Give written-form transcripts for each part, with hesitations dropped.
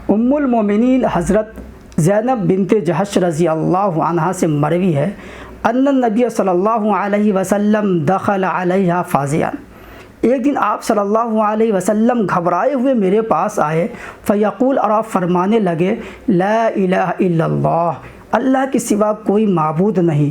ام المومنین حضرت زینب بنت جحش رضی اللہ عنہا سے مروی ہے ان النبی صلی اللہ علیہ وسلم دخل علیہا فازعا، ایک دن آپ صلی اللہ علیہ وسلم گھبرائے ہوئے میرے پاس آئے، فیقول، اور آپ فرمانے لگے، لا الہ الا اللہ، اللہ کے سوا کوئی معبود نہیں،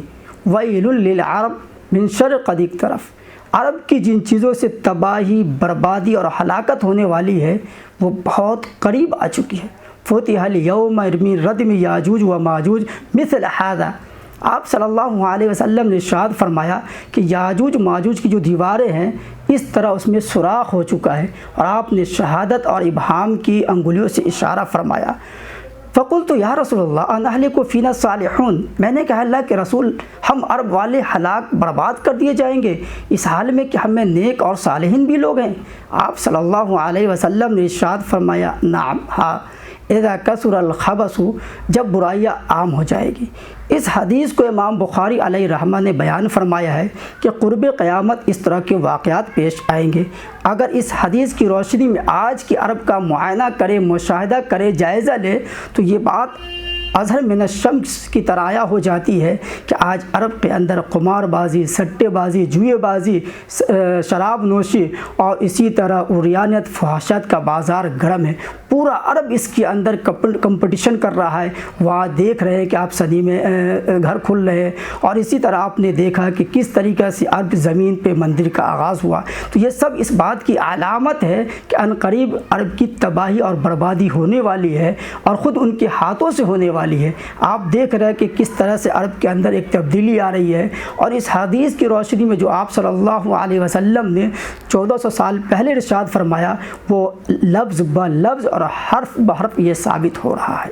ویل للعرب من شر قد اقترف، عرب کی جن چیزوں سے تباہی، بربادی اور ہلاکت ہونے والی ہے وہ بہت قریب آ چکی ہے، فتح الیوم من ردم یاجوج و ماجوج مثل ھذا، آپ صلی اللہ علیہ وسلم نے ارشاد فرمایا کہ یاجوج ماجوج کی جو دیواریں ہیں اس طرح اس میں سوراخ ہو چکا ہے، اور آپ نے شہادت اور ابہام کی انگلیوں سے اشارہ فرمایا۔ فقلت یا رسول اللہ انہلک فینا صالحون، میں نے کہا اللہ کے رسول، ہم عرب والے ہلاک برباد کر دیے جائیں گے اس حال میں کہ ہم میں نیک اور صالحین بھی لوگ ہیں؟ آپ صلی اللہ علیہ وسلم نے ارشاد فرمایا، نعم، ہاں، اذا کثر الخبث، جب برائیاں عام ہو جائے گی۔ اس حدیث کو امام بخاری علیہ رحمہ نے بیان فرمایا ہے کہ قرب قیامت اس طرح کے واقعات پیش آئیں گے۔ اگر اس حدیث کی روشنی میں آج کی عرب کا معائنہ کرے، مشاہدہ کرے، جائزہ لے تو یہ بات اظہر من الشمس کی طرح ہو جاتی ہے کہ آج عرب کے اندر قمار بازی، سٹے بازی، جوئے بازی، شراب نوشی اور اسی طرح عریانیت، فحاشات کا بازار گرم ہے۔ پورا عرب اس کے اندر کمپٹیشن کر رہا ہے، وہاں دیکھ رہے ہیں کہ آپ صدی میں گھر کھل رہے ہیں، اور اسی طرح آپ نے دیکھا کہ کس طریقہ سے عرب زمین پہ مندر کا آغاز ہوا۔ تو یہ سب اس بات کی علامت ہے کہ عنقریب عرب کی تباہی اور بربادی ہونے والی ہے، اور خود ان کے ہاتھوں سے ہونے والی ہے۔ آپ دیکھ رہے ہیں کہ کس طرح سے عرب کے اندر ایک تبدیلی آ رہی ہے، اور اس حدیث کی روشنی میں جو آپ صلی اللہ علیہ وسلم نے 1400 سال پہلے ارشاد فرمایا وہ لفظ بلفظ اور حرف بحرف یہ ثابت ہو رہا ہے۔